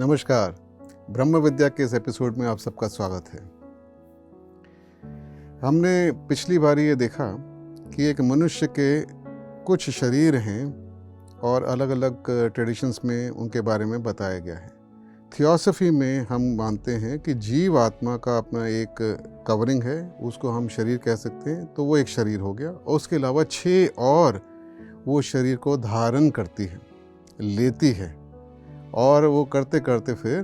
नमस्कार, ब्रह्म विद्या के इस एपिसोड में आप सबका स्वागत है। हमने पिछली बार ये देखा कि एक मनुष्य के कुछ शरीर हैं और अलग अलग ट्रेडिशंस में उनके बारे में बताया गया है। थियोसॉफी में हम मानते हैं कि जीव आत्मा का अपना एक कवरिंग है, उसको हम शरीर कह सकते हैं, तो वो एक शरीर हो गया। और उसके अलावा 6 और वो शरीर को धारण करती है, लेती है, और वो करते करते फिर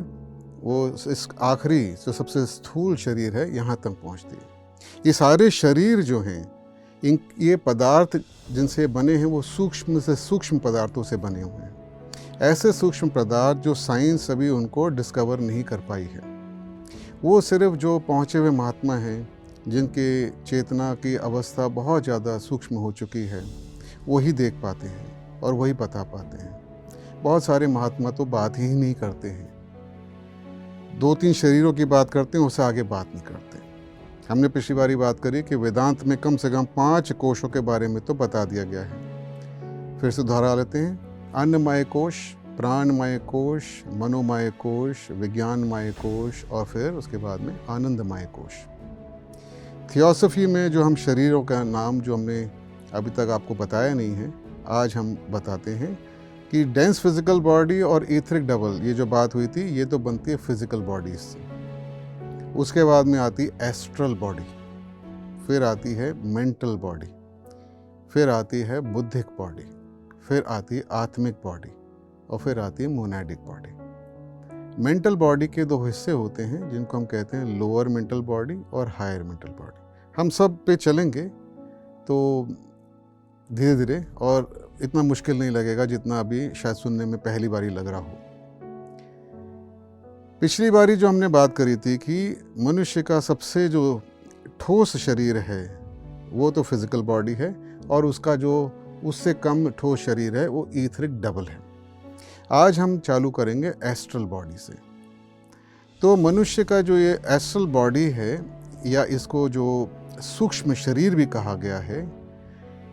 वो इस आखिरी जो सबसे स्थूल शरीर है यहाँ तक पहुँचती है। ये सारे शरीर जो हैं, ये पदार्थ जिनसे बने हैं वो सूक्ष्म से सूक्ष्म पदार्थों से बने हुए हैं। ऐसे सूक्ष्म पदार्थ जो साइंस अभी उनको डिस्कवर नहीं कर पाई है, वो सिर्फ जो पहुँचे हुए महात्मा हैं जिनके चेतना की अवस्था बहुत ज़्यादा सूक्ष्म हो चुकी है, वही देख पाते हैं और वही बता पाते हैं। बहुत सारे महात्मा तो बात ही नहीं करते हैं, 2-3 शरीरों की बात करते हैं, उससे आगे बात नहीं करते। हमने पिछली बारी बात करी कि वेदांत में कम से कम 5 कोशों के बारे में तो बता दिया गया है। फिर से दोहरा लेते हैं, अन्नमय कोश, प्राणमय कोश, मनोमय कोश, विज्ञानमय कोश और फिर उसके बाद में आनंदमय कोश। थियोसॉफी में जो हम शरीरों का नाम जो हमने अभी तक आपको बताया नहीं है, आज हम बताते हैं कि डेंस फिजिकल बॉडी और ईथरिक डबल, ये जो बात हुई थी, ये तो बनती है फिजिकल बॉडीज से। उसके बाद में आती है एस्ट्रल बॉडी, फिर आती है मेंटल बॉडी, फिर आती है बुद्धिक बॉडी, फिर आती है आत्मिक बॉडी और फिर आती है मोनाडिक बॉडी। मेंटल बॉडी के 2 हिस्से होते हैं जिनको हम कहते हैं लोअर मेंटल बॉडी और हायर मेंटल बॉडी। हम सब पे चलेंगे तो धीरे धीरे, और इतना मुश्किल नहीं लगेगा जितना अभी शायद सुनने में पहली बारी लग रहा हो। पिछली बारी जो हमने बात करी थी कि मनुष्य का सबसे जो ठोस शरीर है वो तो फिजिकल बॉडी है, और उसका जो उससे कम ठोस शरीर है वो ईथरिक डबल है। आज हम चालू करेंगे एस्ट्रल बॉडी से। तो मनुष्य का जो ये एस्ट्रल बॉडी है, या इसको जो सूक्ष्म शरीर भी कहा गया है,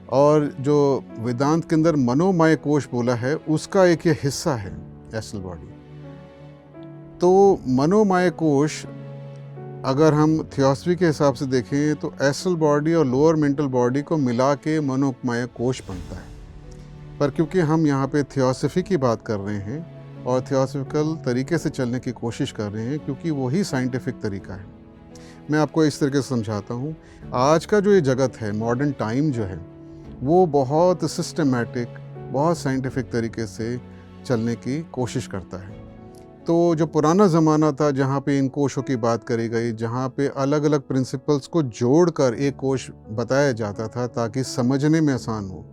और जो वेदांत के अंदर मनोमय कोश बोला है, उसका एक ये हिस्सा है एस्ट्रल बॉडी। तो मनोमय कोश अगर हम थियोसॉफी के हिसाब से देखें तो एस्ट्रल बॉडी और लोअर मेंटल बॉडी को मिला के मनोमय कोश बनता है। पर क्योंकि हम यहाँ पे थियोसॉफी की बात कर रहे हैं और थियोसॉफिकल तरीके से चलने की कोशिश कर रहे हैं, क्योंकि वही साइंटिफिक तरीका है, मैं आपको इस तरीके से समझाता हूँ। आज का जो ये जगत है, मॉडर्न टाइम जो है, वो बहुत सिस्टमेटिक, बहुत साइंटिफिक तरीके से चलने की कोशिश करता है। तो जो पुराना ज़माना था जहाँ पे इन कोशों की बात करी गई, जहाँ पे अलग अलग प्रिंसिपल्स को जोड़कर एक कोश बताया जाता था ताकि समझने में आसान हो,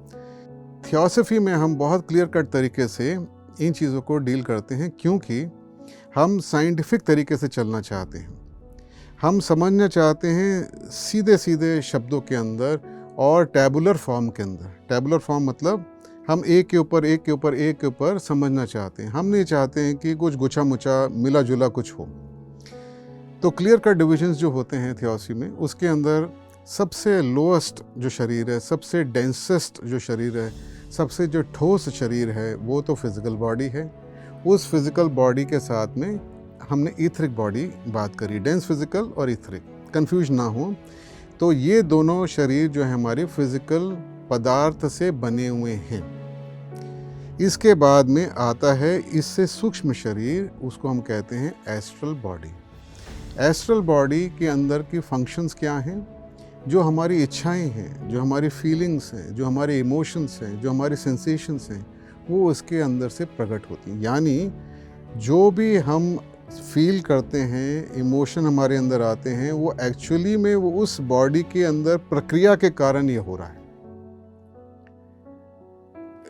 थियोसॉफी में हम बहुत क्लियर कट तरीके से इन चीज़ों को डील करते हैं, क्योंकि हम साइंटिफिक तरीके से चलना चाहते हैं। हम समझना चाहते हैं सीधे सीधे शब्दों के अंदर और टैबुलर फॉर्म के अंदर। टैबुलर फॉर्म मतलब हम एक के ऊपर एक के ऊपर एक के ऊपर समझना चाहते हैं। हम नहीं चाहते हैं कि कुछ गुच्छा मुच्छा मिला जुला कुछ हो। तो क्लियर कट डिविजन्स जो होते हैं थियोसॉफी में, उसके अंदर सबसे लोएस्ट जो शरीर है, सबसे डेंसेस्ट जो शरीर है, सबसे जो ठोस शरीर है, वो तो फिजिकल बॉडी है। उस फिजिकल बॉडी के साथ में हमने ईथरिक बॉडी बात करी, डेंस फिजिकल और ईथरिक, कंफ्यूज ना हो। तो ये दोनों शरीर जो है हमारे फिजिकल पदार्थ से बने हुए हैं। इसके बाद में आता है इससे सूक्ष्म शरीर, उसको हम कहते हैं एस्ट्रल बॉडी। एस्ट्रल बॉडी के अंदर की फंक्शंस क्या हैं? जो हमारी इच्छाएं हैं, जो हमारी फीलिंग्स हैं, जो हमारे इमोशंस हैं, जो हमारी सेंसेशंस हैं, वो उसके अंदर से प्रकट होती हैं। यानी जो भी हम फील करते हैं, इमोशन हमारे अंदर आते हैं, वो एक्चुअली में वो उस बॉडी के अंदर प्रक्रिया के कारण ये हो रहा है।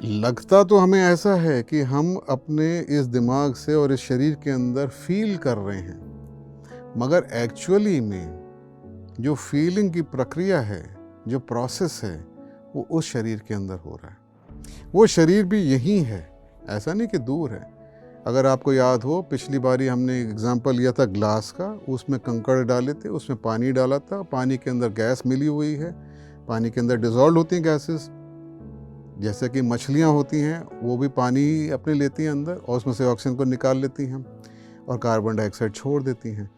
लगता तो हमें ऐसा है कि हम अपने इस दिमाग से और इस शरीर के अंदर फील कर रहे हैं, मगर एक्चुअली में जो फीलिंग की प्रक्रिया है, जो प्रोसेस है, वो उस शरीर के अंदर हो रहा है। वो शरीर भी यही है, ऐसा नहीं कि दूर है। अगर आपको याद हो, पिछली बारी हमने एग्जाम्पल लिया था ग्लास का, उसमें कंकड़ डाले थे, उसमें पानी डाला था, पानी के अंदर गैस मिली हुई है, पानी के अंदर डिज़ोल्व होती हैं गैसेस, जैसे कि मछलियाँ होती हैं, वो भी पानी अपने लेती हैं अंदर और उसमें से ऑक्सीजन को निकाल लेती हैं। और कार्बन डाइऑक्साइड छोड़ देती हैं।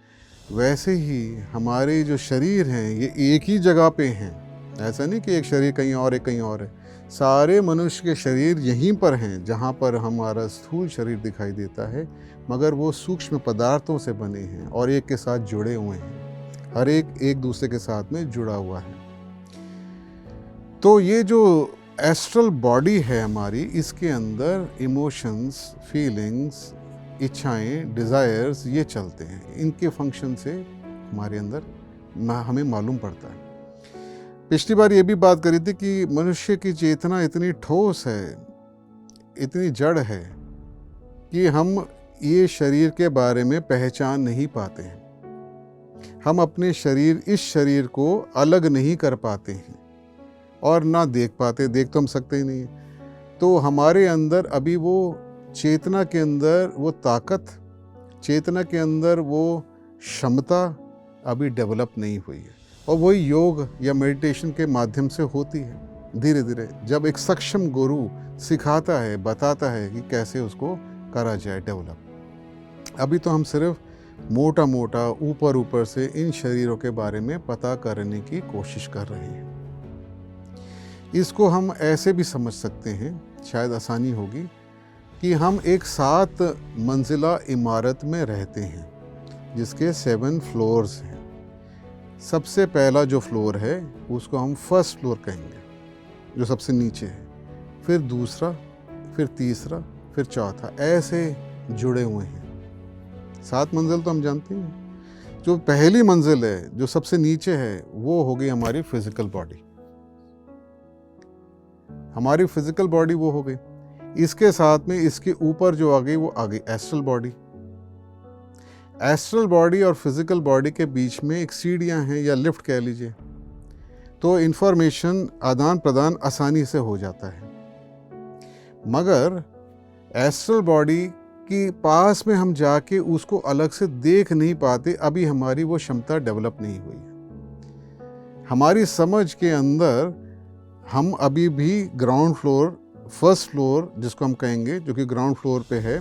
वैसे ही हमारे जो शरीर हैं ये एक ही जगह पे हैं, ऐसा नहीं कि एक शरीर कहीं और है कहीं और है। सारे मनुष्य के शरीर यहीं पर हैं जहाँ पर हमारा स्थूल शरीर दिखाई देता है, मगर वो सूक्ष्म पदार्थों से बने हैं और एक के साथ जुड़े हुए हैं। हर एक दूसरे के साथ में जुड़ा हुआ है। तो ये जो एस्ट्रल बॉडी है हमारी, इसके अंदर इमोशंस, फीलिंग्स, इच्छाएं, डिज़ायर्स ये चलते हैं। इनके फंक्शन से हमारे अंदर हमें मालूम पड़ता है। पिछली बार ये भी बात करी थी कि मनुष्य की चेतना इतनी ठोस है, इतनी जड़ है कि हम ये शरीर के बारे में पहचान नहीं पाते हैं। हम अपने शरीर, इस शरीर को अलग नहीं कर पाते हैं और ना देख पाते, देख तो हम सकते ही नहीं हैं। तो हमारे अंदर अभी वो चेतना के अंदर वो ताकत, चेतना के अंदर वो क्षमता अभी डेवलप नहीं हुई है। और वही योग या मेडिटेशन के माध्यम से होती है धीरे धीरे, जब एक सक्षम गुरु सिखाता है, बताता है कि कैसे उसको करा जाए डेवलप। अभी तो हम सिर्फ मोटा मोटा ऊपर ऊपर से इन शरीरों के बारे में पता करने की कोशिश कर रहे हैं। इसको हम ऐसे भी समझ सकते हैं, शायद आसानी होगी, कि हम एक 7 मंजिला इमारत में रहते हैं जिसके 7 फ्लोर्स हैं। सबसे पहला जो फ्लोर है उसको हम फर्स्ट फ्लोर कहेंगे, जो सबसे नीचे है, फिर दूसरा, फिर तीसरा, फिर चौथा, ऐसे जुड़े हुए हैं। 7 मंजिल तो हम जानते हैं। जो पहली मंजिल है, जो सबसे नीचे है, वो हो गई हमारी फिजिकल बॉडी। हमारी फिजिकल बॉडी वो हो गई। इसके साथ में इसके ऊपर जो आ गई वो आ गई एस्ट्रल बॉडी। एस्ट्रल बॉडी और फिजिकल बॉडी के बीच में एक सीढ़ियाँ हैं या लिफ्ट कह लीजिए, तो इन्फॉर्मेशन आदान प्रदान आसानी से हो जाता है। मगर एस्ट्रल बॉडी के पास में हम जाके उसको अलग से देख नहीं पाते, अभी हमारी वो क्षमता डेवलप नहीं हुई है। हमारी समझ के अंदर हम अभी भी ग्राउंड फ्लोर, फर्स्ट फ्लोर जिसको हम कहेंगे, जो कि ग्राउंड फ्लोर पे है,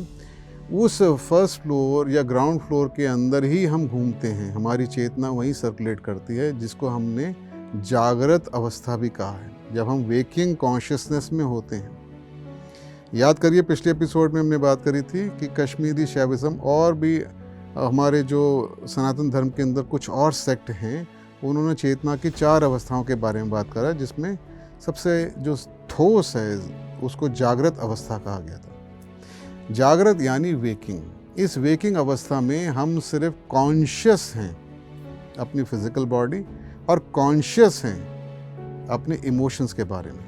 उस फर्स्ट फ्लोर या ग्राउंड फ्लोर के अंदर ही हम घूमते हैं। हमारी चेतना वहीं सर्कुलेट करती है, जिसको हमने जागृत अवस्था भी कहा है, जब हम वेकिंग कॉन्शियसनेस में होते हैं। याद करिए पिछले एपिसोड में हमने बात करी थी कि कश्मीरी शैविज्म और भी हमारे जो सनातन धर्म के अंदर कुछ और सेक्ट हैं, उन्होंने चेतना की 4 अवस्थाओं के बारे में बात करा, जिसमें सबसे जो ठोस है उसको जागृत अवस्था कहा गया था। जागृत यानी वेकिंग। इस वेकिंग अवस्था में हम सिर्फ कॉन्शियस हैं अपनी फिजिकल बॉडी और कॉन्शियस हैं अपने इमोशंस के बारे में,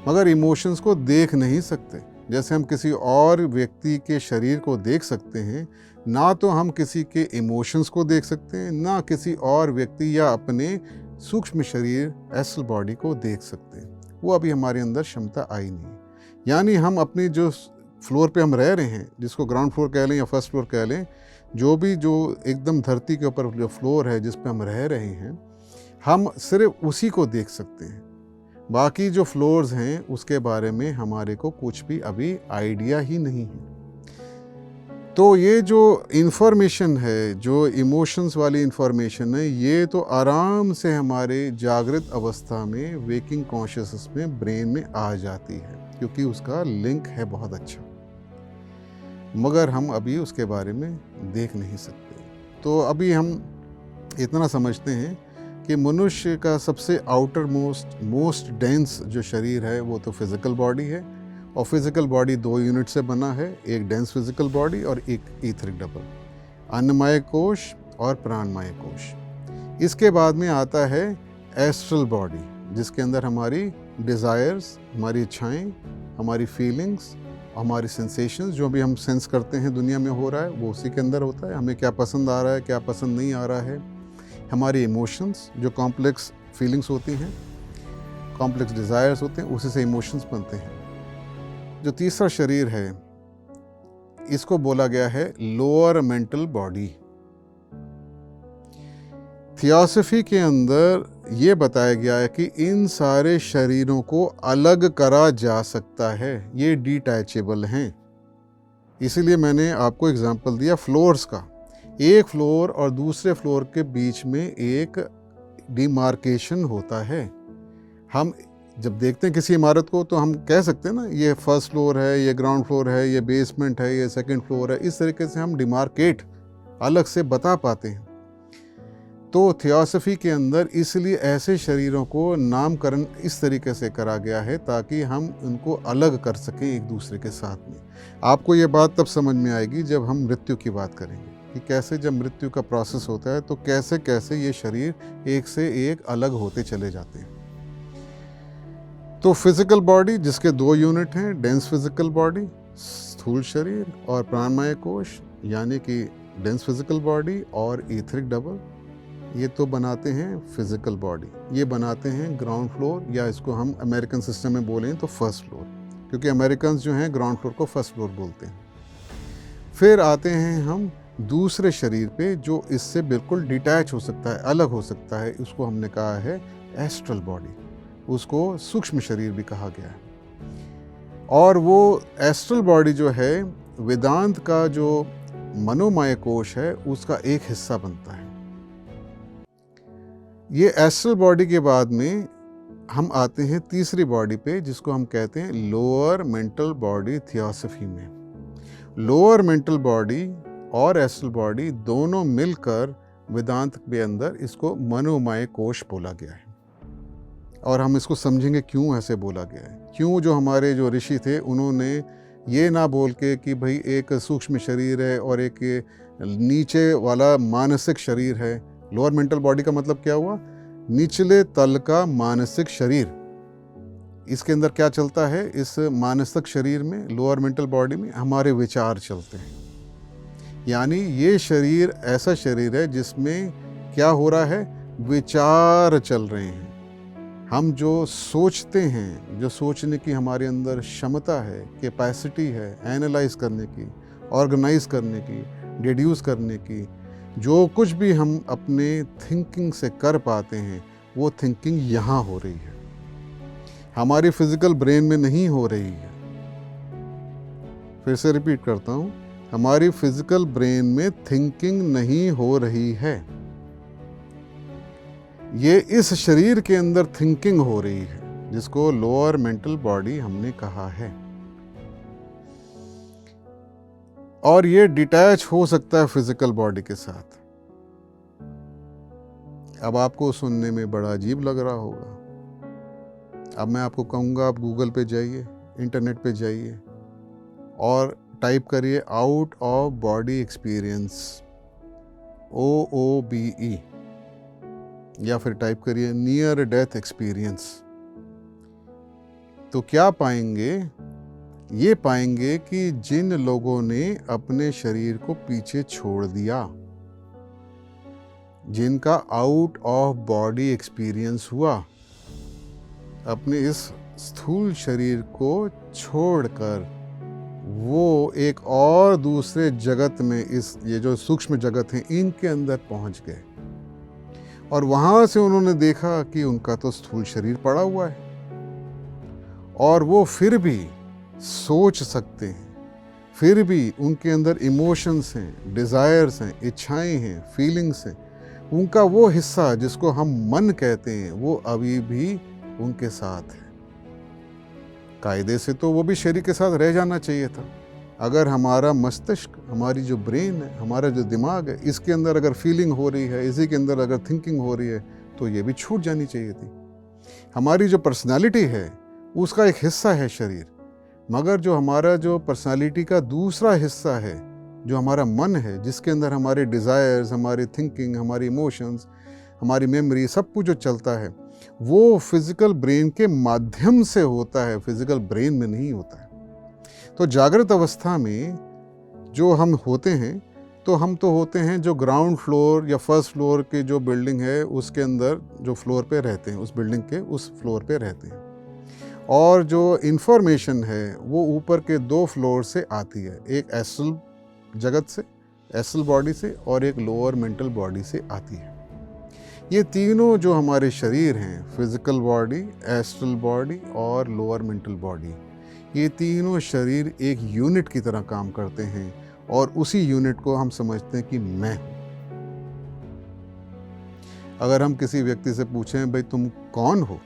मगर इमोशंस को देख नहीं सकते। जैसे हम किसी और व्यक्ति के शरीर को देख सकते हैं, ना तो हम किसी के इमोशंस को देख सकते हैं, ना किसी और व्यक्ति या अपने सूक्ष्म शरीर एस्ट्रल बॉडी को देख सकते हैं। वो अभी हमारे अंदर क्षमता आई नहीं। यानी हम अपनी जो फ्लोर पे हम रह रहे हैं, जिसको ग्राउंड फ्लोर कह लें या फर्स्ट फ्लोर कह लें, जो एकदम धरती के ऊपर जो फ्लोर है जिस पे हम रह रहे हैं, हम सिर्फ उसी को देख सकते हैं। बाकी जो फ्लोर्स हैं उसके बारे में हमारे को कुछ भी अभी आइडिया ही नहीं है। तो ये जो इन्फॉर्मेशन है, जो इमोशंस वाली इन्फॉर्मेशन है, ये तो आराम से हमारे जागृत अवस्था में, वेकिंग कॉन्शियसनेस में, ब्रेन में आ जाती है, क्योंकि उसका लिंक है बहुत अच्छा, मगर हम अभी उसके बारे में देख नहीं सकते। तो अभी हम इतना समझते हैं कि मनुष्य का सबसे आउटर मोस्ट डेंस जो शरीर है वो तो फिजिकल बॉडी है, और फिजिकल बॉडी 2 यूनिट से बना है, एक डेंस फिजिकल बॉडी और एक ईथरिक डबल, अन्नमय कोश और प्राणमय कोश। इसके बाद में आता है एस्ट्रल बॉडी, जिसके अंदर हमारी डिज़ायर्स, हमारी इच्छाएं, हमारी फीलिंग्स, हमारी सेंसेशंस, जो भी हम सेंस करते हैं दुनिया में हो रहा है, वो उसी के अंदर होता है। हमें क्या पसंद आ रहा है, क्या पसंद नहीं आ रहा है। हमारी इमोशंस, जो कॉम्प्लेक्स फीलिंग्स होती हैं, कॉम्प्लेक्स डिज़ायर्स होते हैं, उसी से इमोशंस बनते हैं। जो तीसरा शरीर है, इसको बोला गया है लोअर मेंटल बॉडी। थियोसॉफी के अंदर ये बताया गया है कि इन सारे शरीरों को अलग करा जा सकता है, ये डिटैचेबल हैं। इसीलिए मैंने आपको एग्जांपल दिया फ्लोर्स का। एक फ्लोर और दूसरे फ्लोर के बीच में एक डिमार्केशन होता है। हम जब देखते हैं किसी इमारत को तो हम कह सकते हैं ना, ये फर्स्ट फ्लोर है, ये ग्राउंड फ्लोर है, ये बेसमेंट है, ये सेकंड फ्लोर है। इस तरीके से हम डिमार्केट अलग से बता पाते हैं। तो थियोसॉफी के अंदर इसलिए ऐसे शरीरों को नामकरण इस तरीके से करा गया है ताकि हम उनको अलग कर सकें एक दूसरे के साथ में। आपको ये बात तब समझ में आएगी जब हम मृत्यु की बात करेंगे कि कैसे जब मृत्यु का प्रोसेस होता है तो कैसे कैसे ये शरीर एक से एक अलग होते चले जाते हैं। तो फिजिकल बॉडी जिसके 2 यूनिट हैं, डेंस फिजिकल बॉडी स्थूल शरीर, और प्राणमय कोश यानी कि डेंस फिजिकल बॉडी और ईथरिक डबल, ये तो बनाते हैं फिजिकल बॉडी। ये बनाते हैं ग्राउंड फ्लोर, या इसको हम अमेरिकन सिस्टम में बोलें तो फर्स्ट फ्लोर, क्योंकि अमेरिकन जो हैं ग्राउंड फ्लोर को फर्स्ट फ्लोर बोलते हैं। फिर आते हैं हम दूसरे शरीर पे जो इससे बिल्कुल डिटैच हो सकता है, अलग हो सकता है। उसको हमने कहा है एस्ट्रल बॉडी, उसको सूक्ष्म शरीर भी कहा गया है। और वो एस्ट्रल बॉडी जो है वेदांत का जो मनोमय कोश है उसका एक हिस्सा बनता है। ये एस्ट्रल बॉडी के बाद में हम आते हैं तीसरी बॉडी पे जिसको हम कहते हैं लोअर मेंटल बॉडी। थियोसॉफी में लोअर मेंटल बॉडी और एस्ट्रल बॉडी दोनों मिलकर वेदांत के अंदर इसको मनोमय कोश बोला गया है। और हम इसको समझेंगे क्यों ऐसे बोला गया है, क्यों जो हमारे जो ऋषि थे उन्होंने ये ना बोल के कि भाई एक सूक्ष्म शरीर है और एक नीचे वाला मानसिक शरीर है। लोअर मेंटल बॉडी का मतलब क्या हुआ? निचले तल का मानसिक शरीर। इसके अंदर क्या चलता है? इस मानसिक शरीर में, लोअर मेंटल बॉडी में हमारे विचार चलते हैं। यानी ये शरीर ऐसा शरीर है जिसमें क्या हो रहा है? विचार चल रहे हैं। हम जो सोचते हैं, जो सोचने की हमारे अंदर क्षमता है, कैपेसिटी है, एनालाइज करने की, ऑर्गेनाइज करने की, डिड्यूस करने की, जो कुछ भी हम अपने थिंकिंग से कर पाते हैं वो थिंकिंग यहाँ हो रही है, हमारी फिजिकल ब्रेन में नहीं हो रही है। फिर से रिपीट करता हूँ, हमारी फिजिकल ब्रेन में थिंकिंग नहीं हो रही है, ये इस शरीर के अंदर थिंकिंग हो रही है जिसको लोअर मेंटल बॉडी हमने कहा है। और ये डिटैच हो सकता है फिजिकल बॉडी के साथ। अब आपको सुनने में बड़ा अजीब लग रहा होगा। अब मैं आपको कहूँगा आप गूगल पे जाइए, इंटरनेट पे जाइए और टाइप करिए out of body experience, OOBE, या फिर टाइप करिए नियर डेथ एक्सपीरियंस। तो क्या पाएंगे? ये पाएंगे कि जिन लोगों ने अपने शरीर को पीछे छोड़ दिया, जिनका आउट ऑफ बॉडी एक्सपीरियंस हुआ, अपने इस स्थूल शरीर को छोड़कर वो एक और दूसरे जगत में, ये जो सूक्ष्म जगत हैं इनके अंदर पहुंच गए। और वहां से उन्होंने देखा कि उनका तो स्थूल शरीर पड़ा हुआ है और वो फिर भी सोच सकते हैं, फिर भी उनके अंदर इमोशंस हैं, डिज़ायर्स हैं, इच्छाएं हैं, फीलिंग्स हैं। उनका वो हिस्सा जिसको हम मन कहते हैं वो अभी भी उनके साथ है। कायदे से तो वो भी शरीर के साथ रह जाना चाहिए था। अगर हमारा मस्तिष्क, हमारी जो ब्रेन है, हमारा जो दिमाग है, इसके अंदर अगर फीलिंग हो रही है, इसी के अंदर अगर थिंकिंग हो रही है तो ये भी छूट जानी चाहिए थी। हमारी जो पर्सनालिटी है उसका एक हिस्सा है शरीर, मगर जो हमारा जो पर्सनालिटी का दूसरा हिस्सा है, जो हमारा मन है, जिसके अंदर हमारे डिज़ायर्स, हमारी थिंकिंग, हमारी इमोशंस, हमारी मेमोरी, सब कुछ जो चलता है वो फिजिकल ब्रेन के माध्यम से होता है, फिजिकल ब्रेन में नहीं होता है। तो जागृत अवस्था में जो हम होते हैं तो हम तो होते हैं जो ग्राउंड फ्लोर या फर्स्ट फ्लोर के जो बिल्डिंग है उसके अंदर जो फ्लोर पे रहते हैं, उस बिल्डिंग के उस फ्लोर पे रहते हैं। और जो इन्फॉर्मेशन है वो ऊपर के 2 फ्लोर से आती है, एक एस्ट्रल जगत से, एस्ट्रल बॉडी से, और एक लोअर मेंटल बॉडी से आती है। ये तीनों जो हमारे शरीर हैं, फिजिकल बॉडी, एस्ट्रल बॉडी और लोअर मेंटल बॉडी, ये तीनों शरीर एक यूनिट की तरह काम करते हैं और उसी यूनिट को हम समझते हैं कि मैं हूँ। अगर हम किसी व्यक्ति से पूछें भाई तुम कौन हो,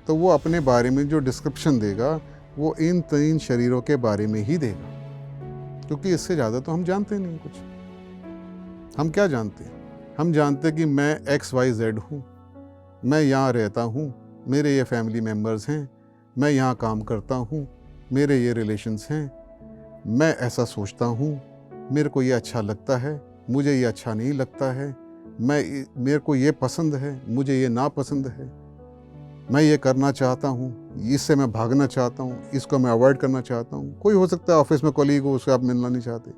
तो वो अपने बारे में जो डिस्क्रिप्शन देगा वो इन तीन शरीरों के बारे में ही देगा, क्योंकि इससे ज़्यादा तो हम जानते नहीं कुछ। हम क्या जानते हैं? हम जानते हैं कि मैं XYZ हूँ, मैं यहाँ रहता हूँ, मेरे ये फैमिली मेम्बर्स हैं, मैं यहाँ काम करता हूँ, मेरे ये रिलेशंस हैं, मैं ऐसा सोचता हूँ, मेरे को ये अच्छा लगता है, मुझे ये अच्छा नहीं लगता है, मेरे को ये पसंद है, मुझे ये नापसंद है, मैं ये करना चाहता हूँ, इससे मैं भागना चाहता हूँ, इसको मैं अवॉइड करना चाहता हूँ। कोई हो सकता है ऑफिस में कोलीग हो, उससे आप मिलना नहीं चाहते,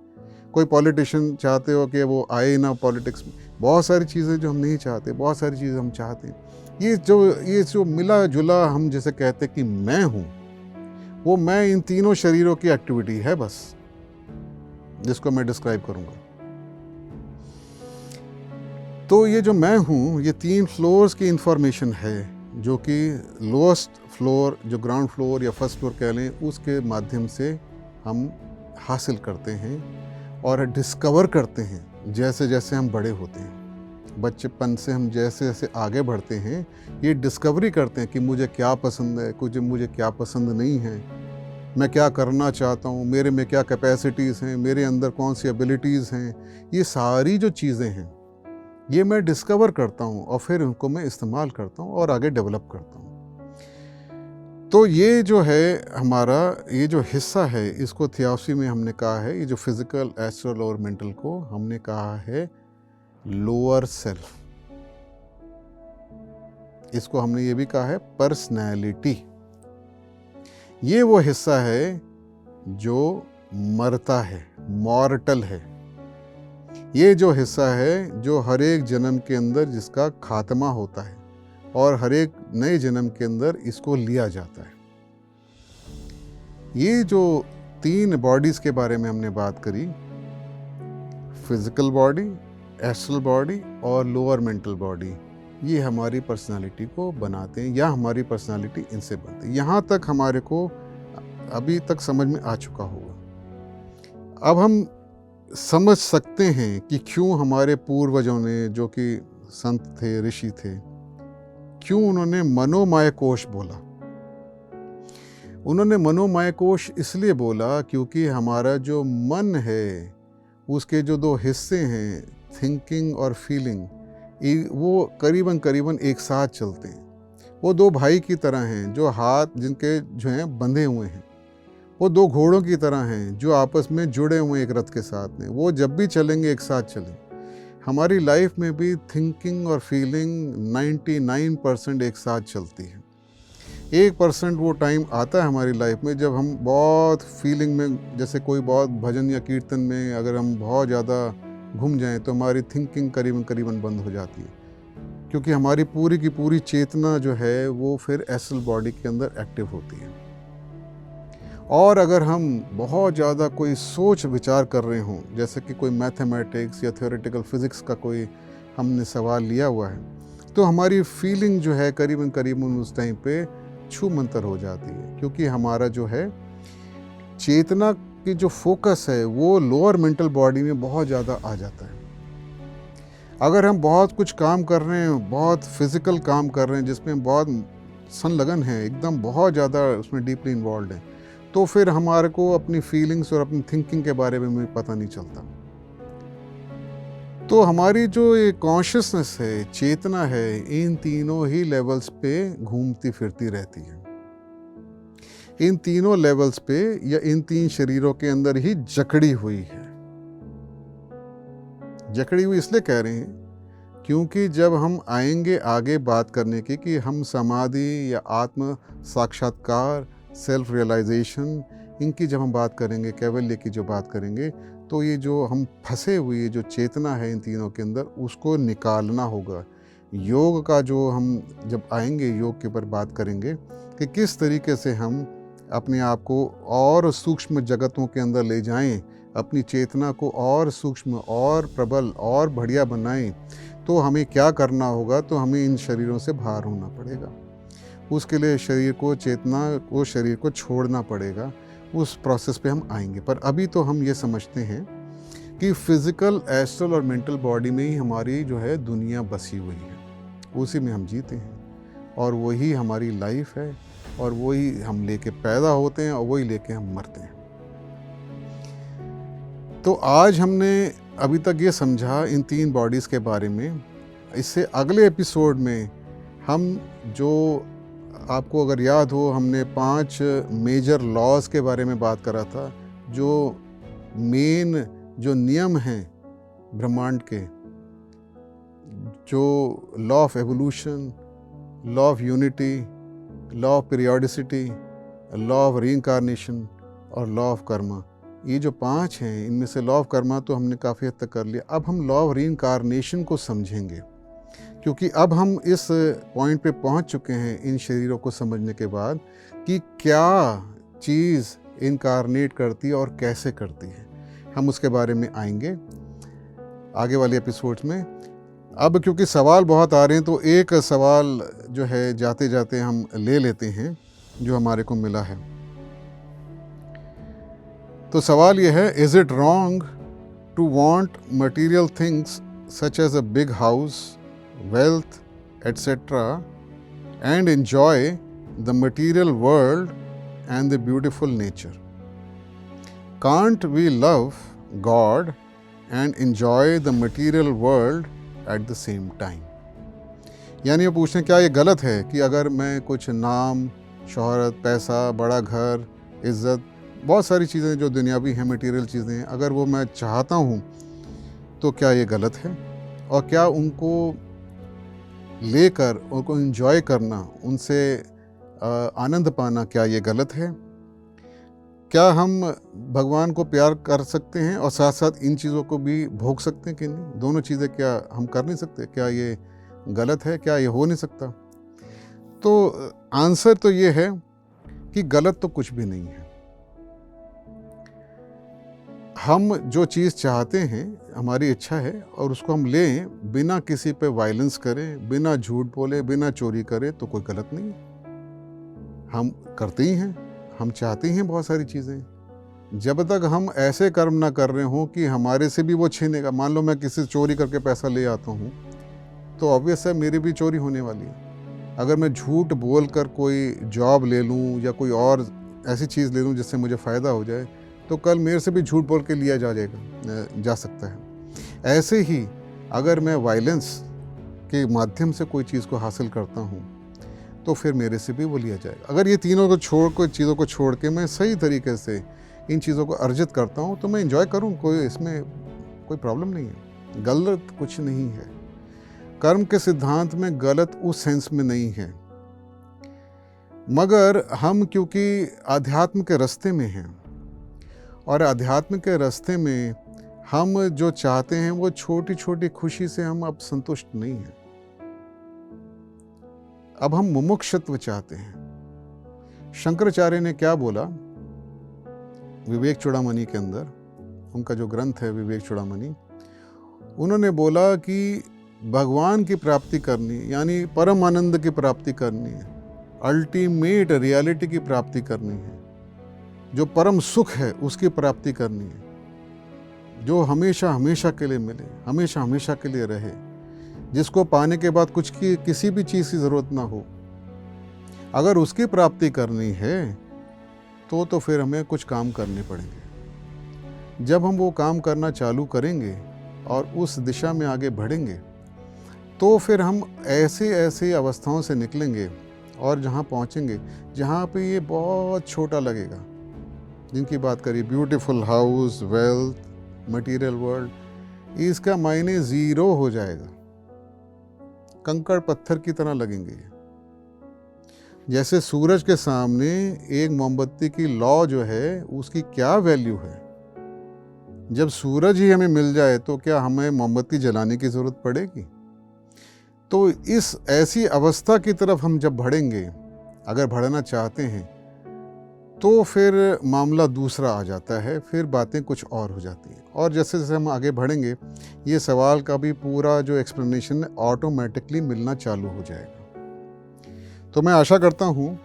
कोई पॉलिटिशियन चाहते हो कि वो आए ना पॉलिटिक्स में। बहुत सारी चीज़ें जो हम नहीं चाहते, बहुत सारी चीज़ें हम चाहते हैं। ये जो मिला जुला हम जैसे कहते हैं कि मैं हूँ, वो मैं इन तीनों शरीरों की एक्टिविटी है बस, जिसको मैं डिस्क्राइब करूँगा। तो ये जो मैं हूँ, ये 3 फ्लोर्स की इंफॉर्मेशन है, जो कि लोएस्ट फ्लोर, जो ग्राउंड फ्लोर या फर्स्ट फ्लोर कह लें, उसके माध्यम से हम हासिल करते हैं और डिस्कवर करते हैं जैसे जैसे हम बड़े होते हैं। बचपन से हम जैसे जैसे आगे बढ़ते हैं, ये डिस्कवरी करते हैं कि मुझे क्या पसंद है, कुछ मुझे क्या पसंद नहीं है, मैं क्या करना चाहता हूँ, मेरे में क्या कैपेसिटीज़ हैं, मेरे अंदर कौन सी एबिलिटीज़ हैं। ये सारी जो चीज़ें हैं, ये मैं डिस्कवर करता हूँ और फिर उनको मैं इस्तेमाल करता हूँ और आगे डेवलप करता हूँ। तो ये जो है हमारा ये जो हिस्सा है, इसको थियोसॉफी में हमने कहा है, ये जो फिजिकल, एस्ट्रल और मेंटल को हमने कहा है लोअर सेल्फ। इसको हमने ये भी कहा है पर्सनैलिटी। ये वो हिस्सा है जो मरता है, मॉर्टल है। ये जो हिस्सा है जो हर एक जन्म के अंदर जिसका खात्मा होता है और हर एक नए जन्म के अंदर इसको लिया जाता है। ये जो 3 बॉडीज़ के बारे में हमने बात करी, फिजिकल बॉडी, एस्ट्रल बॉडी और लोअर मेंटल बॉडी, ये हमारी पर्सनालिटी को बनाते हैं या हमारी पर्सनालिटी इनसे बनती है। यहाँ तक हमारे को अभी तक समझ में आ चुका होगा। अब हम समझ सकते हैं कि क्यों हमारे पूर्वजों ने, जो कि संत थे, ऋषि थे, क्यों उन्होंने मनोमय कोश बोला। उन्होंने मनोमय कोश इसलिए बोला क्योंकि हमारा जो मन है, उसके जो 2 हिस्से हैं, थिंकिंग और फीलिंग, वो करीबन एक साथ चलते हैं। वो 2 भाई की तरह हैं, जो हाथ जिनके जो हैं बंधे हुए हैं। वो 2 घोड़ों की तरह हैं जो आपस में जुड़े हुए एक रथ के साथ में। वो जब भी चलेंगे एक साथ चलेंगे। हमारी लाइफ में भी थिंकिंग और फीलिंग 99% एक साथ चलती है। 1% वो टाइम आता है हमारी लाइफ में जब हम बहुत फीलिंग में, जैसे कोई बहुत भजन या कीर्तन में अगर हम बहुत ज़्यादा घूम जाएं तो हमारी थिंकिंग करीबन बंद हो जाती है, क्योंकि हमारी पूरी की पूरी चेतना जो है वो फिर एस्ट्रल बॉडी के अंदर एक्टिव होती है। और अगर हम बहुत ज़्यादा कोई सोच विचार कर रहे हों, जैसे कि कोई मैथमेटिक्स या थ्योरेटिकल फिज़िक्स का कोई हमने सवाल लिया हुआ है, तो हमारी फीलिंग जो है करीबन उस टाइम पे छू मंतर हो जाती है, क्योंकि हमारा जो है चेतना की जो फोकस है वो लोअर मेंटल बॉडी में बहुत ज़्यादा आ जाता है। अगर हम बहुत कुछ काम कर रहे हैं, बहुत फिज़िकल काम कर रहे हैं जिसमें बहुत संलग्न है, एकदम बहुत ज़्यादा उसमें डीपली इन्वॉल्व है, तो फिर हमारे को अपनी फीलिंग्स और अपनी थिंकिंग के बारे में भी पता नहीं चलता। तो हमारी जो ये कॉन्शियसनेस है, चेतना है, इन तीनों ही लेवल्स पे घूमती फिरती रहती है। इन तीनों लेवल्स पे या इन 3 शरीरों के अंदर ही जकड़ी हुई है। जकड़ी हुई इसलिए कह रहे हैं क्योंकि जब हम आएंगे आगे बात करने की कि हम समाधि या आत्म साक्षात्कार, सेल्फ रियलाइजेशन, इनकी जब हम बात करेंगे, कैवल्य की जो बात करेंगे, तो ये जो हम फंसे हुए जो चेतना है इन तीनों के अंदर, उसको निकालना होगा। योग का जो हम जब आएंगे, योग के ऊपर बात करेंगे कि किस तरीके से हम अपने आप को और सूक्ष्म जगतों के अंदर ले जाएं, अपनी चेतना को और सूक्ष्म और प्रबल और बढ़िया बनाएं, तो हमें क्या करना होगा, तो हमें इन शरीरों से बाहर होना पड़ेगा। उसके लिए शरीर को चेतना को शरीर को छोड़ना पड़ेगा, उस प्रोसेस पे हम आएंगे। पर अभी तो हम ये समझते हैं कि फिज़िकल, एस्ट्रल और मेंटल बॉडी में ही हमारी जो है दुनिया बसी हुई है, उसी में हम जीते हैं और वही हमारी लाइफ है और वही हम लेके पैदा होते हैं और वही लेके हम मरते हैं। तो आज हमने अभी तक ये समझा इन 3 बॉडीज़ के बारे में। इससे अगले एपिसोड में हम जो, आपको अगर याद हो, हमने 5 मेजर लॉज़ के बारे में बात करा था, जो मेन जो नियम हैं ब्रह्मांड के, जो law of evolution, law of unity, law of periodicity, law of reincarnation और लॉ ऑफ कर्मा। ये जो 5 हैं, इनमें से लॉ ऑफ कर्मा तो हमने काफ़ी हद तक कर लिया। अब हम लॉ ऑफ रीइंकार्नेशन को समझेंगे, क्योंकि अब हम इस पॉइंट पे पहुंच चुके हैं इन शरीरों को समझने के बाद कि क्या चीज़ इनकारनेट करती है और कैसे करती है। हम उसके बारे में आएंगे आगे वाले एपिसोड्स में। अब क्योंकि सवाल बहुत आ रहे हैं तो एक सवाल जो है जाते जाते हम ले लेते हैं जो हमारे को मिला है। तो सवाल ये है, is it wrong to want material things such as a big house, wealth, etc., and enjoy the material world and the beautiful nature? Can't we love God and enjoy the material world at the same time? यानी ये पूछते हैं, क्या ये गलत है कि अगर मैं कुछ नाम, शोहरत, पैसा, बड़ा घर, इज़्ज़त, बहुत सारी चीज़ें जो दुनियावी हैं, मटेरियल चीज़ें हैं, अगर वो मैं चाहता हूँ तो क्या ये गलत है? और क्या उनको लेकर उनको एंजॉय करना, उनसे आनंद पाना, क्या ये गलत है? क्या हम भगवान को प्यार कर सकते हैं और साथ साथ इन चीज़ों को भी भोग सकते हैं कि नहीं? दोनों चीज़ें क्या हम कर नहीं सकते? क्या ये गलत है? क्या ये हो नहीं सकता? तो आंसर तो ये है कि गलत तो कुछ भी नहीं है। हम जो चीज़ चाहते हैं, हमारी इच्छा है, और उसको हम लें बिना किसी पे वायलेंस करें, बिना झूठ बोले, बिना चोरी करें, तो कोई गलत नहीं है। हम करते ही हैं, हम चाहते ही हैं बहुत सारी चीज़ें। जब तक हम ऐसे कर्म ना कर रहे हों कि हमारे से भी वो छीनेगा। मान लो मैं किसी से चोरी करके पैसा ले आता हूँ तो ऑब्वियस है मेरी भी चोरी होने वाली है। अगर मैं झूठ बोल कर कोई जॉब ले लूँ या कोई और ऐसी चीज़ ले लूँ जिससे मुझे फ़ायदा हो जाए, तो कल मेरे से भी झूठ बोल के लिया जा सकता है। ऐसे ही अगर मैं वायलेंस के माध्यम से कोई चीज़ को हासिल करता हूँ तो फिर मेरे से भी वो लिया जाएगा। अगर ये तीनों को छोड़, कोई चीज़ों को छोड़ के मैं सही तरीके से इन चीज़ों को अर्जित करता हूँ तो मैं एंजॉय करूँ, कोई इसमें कोई प्रॉब्लम नहीं है, गलत कुछ नहीं है। कर्म के सिद्धांत में गलत उस सेंस में नहीं है, मगर हम क्योंकि आध्यात्म के रास्ते में हैं और अध्यात्म के रास्ते में हम जो चाहते हैं वो छोटी छोटी खुशी से हम अब संतुष्ट नहीं हैं। अब हम मुमुक्षुत्व चाहते हैं। शंकराचार्य ने क्या बोला विवेक चूड़ामणि के अंदर, उनका जो ग्रंथ है विवेक चूड़ामणि, उन्होंने बोला कि भगवान की प्राप्ति करनी, यानी परम आनंद की प्राप्ति करनी है, अल्टीमेट रियलिटी की प्राप्ति करनी है, जो परम सुख है उसकी प्राप्ति करनी है, जो हमेशा हमेशा के लिए मिले, हमेशा हमेशा के लिए रहे, जिसको पाने के बाद कुछ की किसी भी चीज़ की ज़रूरत ना हो। अगर उसकी प्राप्ति करनी है तो फिर हमें कुछ काम करने पड़ेंगे। जब हम वो काम करना चालू करेंगे और उस दिशा में आगे बढ़ेंगे तो फिर हम ऐसे ऐसे अवस्थाओं से निकलेंगे और जहाँ पहुँचेंगे जहाँ पे ये बहुत छोटा लगेगा, जिनकी बात करिए, beautiful house, wealth, material world, इसका मायने ज़ीरो हो जाएगा, कंकड़ पत्थर की तरह लगेंगे। जैसे सूरज के सामने एक मोमबत्ती की लौ जो है उसकी क्या वैल्यू है। जब सूरज ही हमें मिल जाए तो क्या हमें मोमबत्ती जलाने की ज़रूरत पड़ेगी? तो इस ऐसी अवस्था की तरफ हम जब बढ़ेंगे, अगर बढ़ना चाहते हैं, तो फिर मामला दूसरा आ जाता है, फिर बातें कुछ और हो जाती हैं। और जैसे जैसे हम आगे बढ़ेंगे ये सवाल का भी पूरा जो एक्सप्लेनेशन है ऑटोमेटिकली मिलना चालू हो जाएगा। तो मैं आशा करता हूँ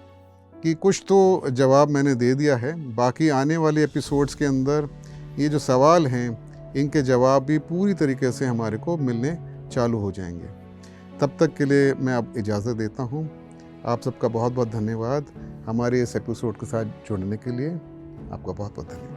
कि कुछ तो जवाब मैंने दे दिया है। बाकी आने वाले एपिसोड्स के अंदर ये जो सवाल हैं, इनके जवाब भी पूरी तरीके से हमारे को मिलने चालू हो जाएंगे। तब तक के लिए मैं अब इजाज़त देता हूँ। आप सबका बहुत बहुत धन्यवाद हमारे इस एपिसोड के साथ जुड़ने के लिए। आपका बहुत बहुत धन्यवाद।